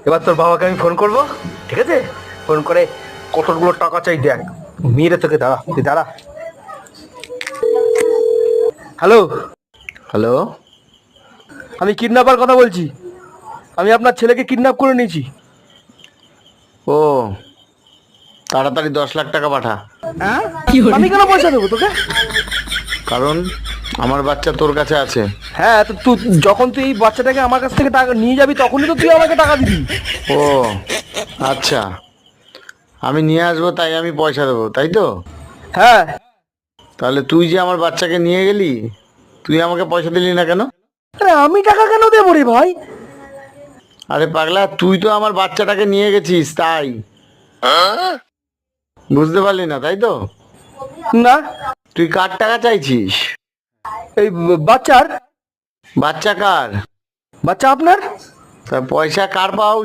এবার তোর বাবাকে আমি ফোন করব, ঠিক আছে? ফোন করে কতগুলো টাকা চাই দেখ, মেরে তোকে। দাঁড়া, তুই দাঁড়া। হ্যালো, হ্যালো, আমি কিডন্যাপার কথা বলছি। আমি আপনার ছেলেকে কিডন্যাপ করে নিয়েছি। ও তাড়াতাড়ি 10 লাখ টাকা পাঠা। আমি কেন পয়সা দেবো তোকে? কারণ আমার বাচ্চা তোর কাছে আছে। হ্যাঁ, তো তুই যখন তুই এই বাচ্চাটাকে আমার কাছ থেকে টাকা নিয়ে যাবি তখনই তো তুই আমাকে টাকা দিবি। ও আচ্ছা, আমি নিয়ে আসবো তাই আমি পয়সা দেবো, তাই তো? হ্যাঁ। তাহলে তুই যে আমার বাচ্চাকে নিয়ে গেলি, তুই আমাকে পয়সা দিলি না কেন? আরে আমি টাকা কেন দেবো রে ভাই? আরে পাগলা, তুই তো আমার বাচ্চাটাকে নিয়ে গেছিস, তাই বুঝতে পারলি না, তাই তো? না, তুই কার টাকা চাইছিস? এই বাচ্চার। বাচ্চা কার? বাচ্চা আপনার। তা পয়সা কার পাওয়া